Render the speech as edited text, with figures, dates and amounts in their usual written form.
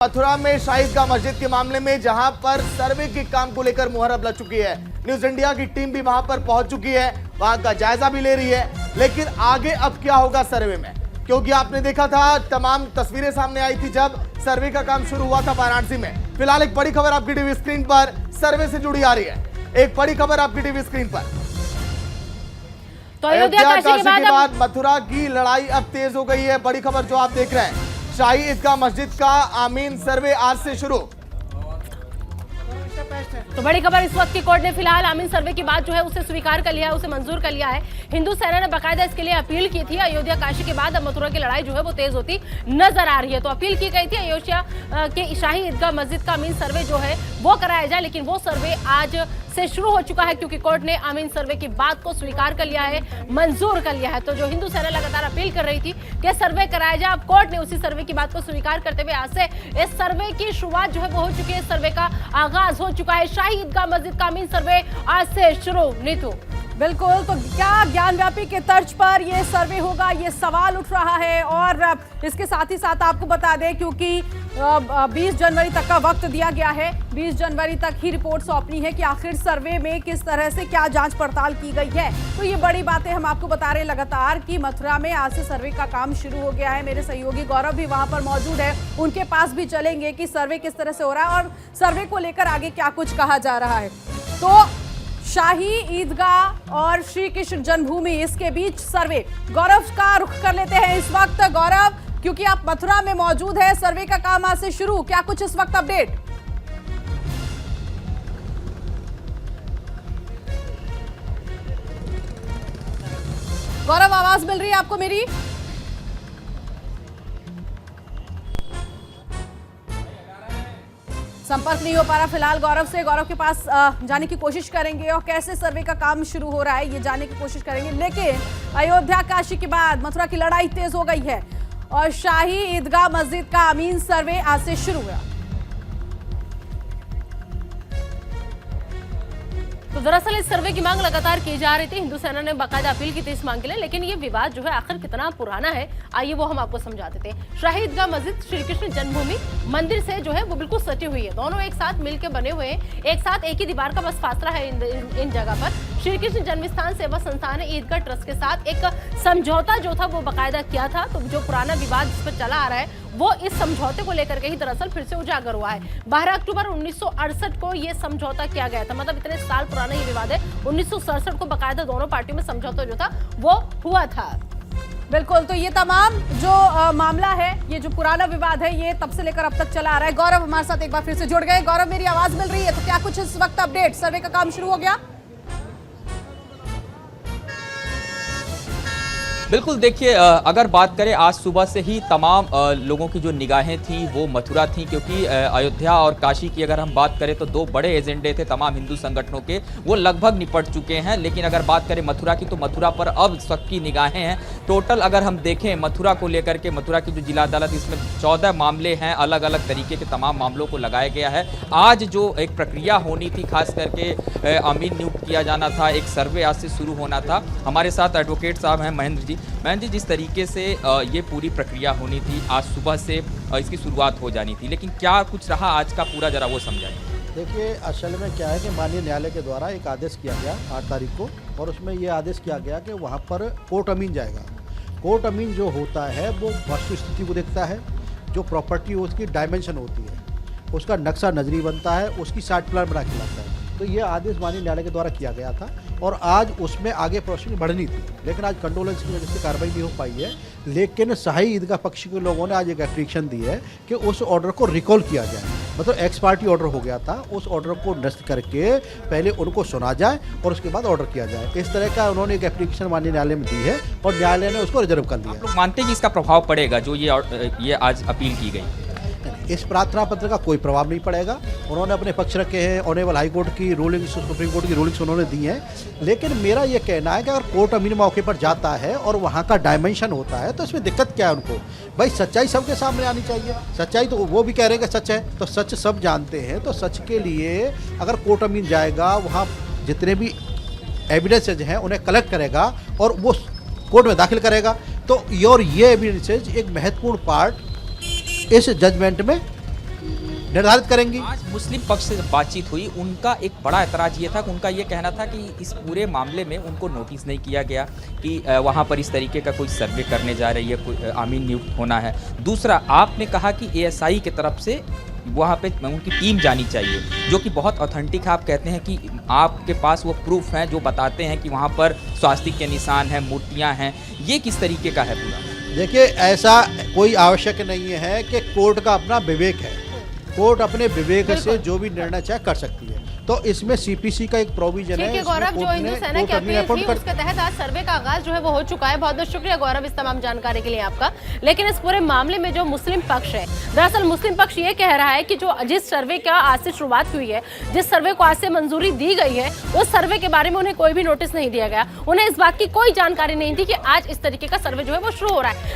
मथुरा में शाही ईदगाह मस्जिद के मामले में जहां पर सर्वे के काम को लेकर मुहर अब लग चुकी है। न्यूज इंडिया की टीम भी वहां पर पहुंच चुकी है, वहां का जायजा भी ले रही है। लेकिन आगे अब क्या होगा सर्वे में, क्योंकि आपने देखा था तमाम तस्वीरें सामने आई थी जब सर्वे का काम शुरू हुआ था वाराणसी में। फिलहाल एक बड़ी खबर आपकी टीवी स्क्रीन पर सर्वे से जुड़ी आ रही है। एक बड़ी खबर आपकी टीवी स्क्रीन पर। तो अयोध्या काशी के बाद मथुरा की लड़ाई अब तेज हो गई है। बड़ी खबर जो आप देख रहे हैं, शाही ईदगाह मस्जिद का आमीन सर्वे आज से शुरू। तो बड़ी खबर इस वक्त की कोर्ट ने फिलहाल आमीन सर्वे की बात जो है उसे स्वीकार कर लिया है, उसे मंजूर कर लिया है। हिंदू सेना ने बाकायदा इसके लिए अपील की थी। अयोध्या काशी के बाद अब मथुरा की लड़ाई जो है वो तेज होती नजर आ रही है। तो अपील की गई थी अयोध्या के शाही ईदगाह मस्जिद का आमीन सर्वे जो है वो कराया जाए, लेकिन वो सर्वे आज से शुरू हो चुका है क्योंकि कोर्ट ने आमीन सर्वे की बात को स्वीकार कर लिया है, मंजूर कर लिया है। तो जो हिंदू सेना लगातार अपील कर रही थी कि सर्वे कराया जाए, अब कोर्ट ने उसी सर्वे की बात को स्वीकार करते हुए आज से इस सर्वे की शुरुआत जो है वो हो चुकी है। सर्वे का आगाज हो चुका है। शाही ईदगाह मस्जिद का आमीन सर्वे आज से शुरू। नीतू बिल्कुल, तो क्या ज्ञानव्यापी के तर्ज पर ये सर्वे होगा, ये सवाल उठ रहा है। और इसके साथ ही साथ आपको बता दें क्योंकि 20 जनवरी तक का वक्त दिया गया है, 20 जनवरी तक ही रिपोर्ट सौंपनी है कि आखिर सर्वे में किस तरह से क्या जांच पड़ताल की गई है। तो ये बड़ी बातें हम आपको बता रहे हैं लगातार कि मथुरा में आज से सर्वे का काम शुरू हो गया है। मेरे सहयोगी गौरव भी वहां पर मौजूद है, उनके पास भी चलेंगे कि सर्वे किस तरह से हो रहा है और सर्वे को लेकर आगे क्या कुछ कहा जा रहा है। तो शाही ईदगाह और श्री कृष्ण जन्मभूमि, इसके बीच सर्वे। गौरव का रुख कर लेते हैं इस वक्त। गौरव, क्योंकि आप मथुरा में मौजूद है, सर्वे का काम आज से शुरू, क्या कुछ इस वक्त अपडेट? गौरव, आवाज मिल रही है आपको मेरी? संपर्क नहीं हो पा रहा फिलहाल गौरव से। गौरव के पास जाने की कोशिश करेंगे और कैसे सर्वे का काम शुरू हो रहा है ये जानने की कोशिश करेंगे। लेकिन अयोध्या काशी के बाद मथुरा की लड़ाई तेज हो गई है और शाही ईदगाह मस्जिद का आमीन सर्वे आज से शुरू हुआ। तो दरअसल इस सर्वे की मांग लगातार की जा रही थी। हिंदू सेना ने बाकायदा अपील की थी इस मांग के लिए, लेकिन ये विवाद जो है आखिर कितना पुराना है आइए वो हम आपको समझा देते हैं। शाही ईदगाह मस्जिद श्री कृष्ण जन्मभूमि मंदिर से जो है वो बिल्कुल सटी हुई है। दोनों एक साथ मिलकर बने हुए हैं, एक साथ एक ही दीवार का बस फासला है इन जगह पर। श्री कृष्ण जन्मस्थान सेवा संस्थान ने ईदगाह ट्रस्ट के साथ एक समझौता जो था वो बाकायदा किया था। तो जो पुराना विवाद जिस पर चला आ रहा है वो इस समझौते को लेकर के ही दरअसल फिर से उजागर हुआ है। 12 अक्टूबर 1968 को ये समझौता किया गया था, मतलब इतने साल पुराना ये विवाद है। 1967 को बाकायदा दोनों पार्टियों में समझौता जो था वो हुआ था। बिल्कुल, तो ये तमाम जो मामला है, ये जो पुराना विवाद है, ये तब से लेकर अब तक चला आ रहा है। गौरव हमारे साथ एक बार फिर से जुड़ गए। गौरव, मेरी आवाज मिल रही है? तो क्या कुछ इस वक्त अपडेट, सर्वे का काम शुरू हो गया? बिल्कुल, देखिए अगर बात करें आज सुबह से ही तमाम लोगों की जो निगाहें थी वो मथुरा थी, क्योंकि अयोध्या और काशी की अगर हम बात करें तो दो बड़े एजेंडे थे तमाम हिंदू संगठनों के, वो लगभग निपट चुके हैं। लेकिन अगर बात करें मथुरा की तो मथुरा पर अब सबकी निगाहें हैं। टोटल अगर हम देखें मथुरा को लेकर के, मथुरा की जो जिला अदालत इसमें 14 मामले हैं, अलग अलग तरीके के तमाम मामलों को लगाया गया है। आज जो एक प्रक्रिया होनी थी, खास करके आमीन नियुक्त किया जाना था, एक सर्वे आज से शुरू होना था। हमारे साथ एडवोकेट साहब हैं महेंद्र जी। महेंद्र जी, जिस तरीके से ये पूरी प्रक्रिया होनी थी, आज सुबह से इसकी शुरुआत हो जानी थी, लेकिन क्या कुछ रहा आज का पूरा, जरा वो समझाएं। देखिए, असल में क्या है कि माननीय न्यायालय के द्वारा एक आदेश किया गया 8 तारीख को, और उसमें ये आदेश किया गया कि वहाँ पर कोर्ट अमीन जाएगा। कोर्ट अमीन जो होता है वो वस्तु स्थिति को देखता है, जो प्रॉपर्टी उसकी डायमेंशन होती है, उसका नक्शा नजरी बनता है, उसकी साइट प्लान बना के लाता है। तो ये आदेश माननीय न्यायालय के द्वारा किया गया था और आज उसमें आगे प्रोसीडिंग बढ़नी थी, लेकिन आज कंडोलेंस की वजह से कार्रवाई नहीं हो पाई है। लेकिन शाही ईदगाह पक्ष के लोगों ने आज एक एप्लीकेशन दी है कि उस ऑर्डर को रिकॉल किया जाए, मतलब एक्स पार्टी ऑर्डर हो गया था, उस ऑर्डर को निरस्त करके पहले उनको सुना जाए और उसके बाद ऑर्डर किया जाए। इस तरह का उन्होंने एक एप्लीकेशन माननीय न्यायालय में दी है और न्यायालय ने उसको रिजर्व कर दिया। आप लोग मानते हैं कि इसका प्रभाव पड़ेगा जो ये आज अपील की गई? इस प्रार्थना पत्र का कोई प्रभाव नहीं पड़ेगा। उन्होंने अपने पक्ष रखे हैं, ऑनरेबल हाई कोर्ट की रूलिंग, सुप्रीम कोर्ट की रूलिंग्स उन्होंने दी हैं। लेकिन मेरा ये कहना है कि अगर कोर्ट अमीन मौके पर जाता है और वहाँ का डायमेंशन होता है तो इसमें दिक्कत क्या है उनको? भाई सच्चाई सबके सामने आनी चाहिए। सच्चाई तो वो भी कह रहे हैं कि सच है, तो सच सब जानते हैं। तो सच के लिए अगर कोर्ट अमीन जाएगा, वहाँ जितने भी एविडेंसेज हैं उन्हें कलेक्ट करेगा और वो कोर्ट में दाखिल करेगा, तो ये एविडेंसेज एक महत्वपूर्ण पार्ट इस जजमेंट में निर्धारित करेंगी। आज मुस्लिम पक्ष से जब बातचीत हुई, उनका एक बड़ा एतराज ये था कि उनका ये कहना था कि इस पूरे मामले में उनको नोटिस नहीं किया गया कि वहाँ पर इस तरीके का कोई सर्वे करने जा रही है, कोई आमीन नियुक्त होना है। दूसरा, आपने कहा कि ASI की तरफ से वहाँ पे उनकी टीम जानी चाहिए, जो कि बहुत ऑथेंटिक है। आप कहते हैं कि आपके पास वो प्रूफ हैं जो बताते हैं कि वहाँ पर स्वास्तिक के निशान हैं, मूर्तियाँ हैं। ये किस तरीके का है पूरा? देखिए, ऐसा कोई आवश्यक नहीं है कि कोर्ट का अपना विवेक है। कोर्ट अपने विवेक से जो भी निर्णय चाहे कर सकती है, तो इसमें CPC का एक प्रोविजन ठीक है। है गौरव, जो हिंदू सेना की अपील थी उसके तहत आज सर्वे का आगाज जो है वो हो चुका है। बहुत बहुत शुक्रिया गौरव इस तमाम जानकारी के लिए आपका। लेकिन इस पूरे मामले में जो मुस्लिम पक्ष है, दरअसल मुस्लिम पक्ष ये कह रहा है कि जो जिस सर्वे का आज से शुरुआत हुई है, जिस सर्वे को आज से मंजूरी दी गई है, उस सर्वे के बारे में उन्हें कोई भी नोटिस नहीं दिया गया। उन्हें इस बात की कोई जानकारी नहीं थी कि आज इस तरीके का सर्वे जो है वो शुरू हो रहा है।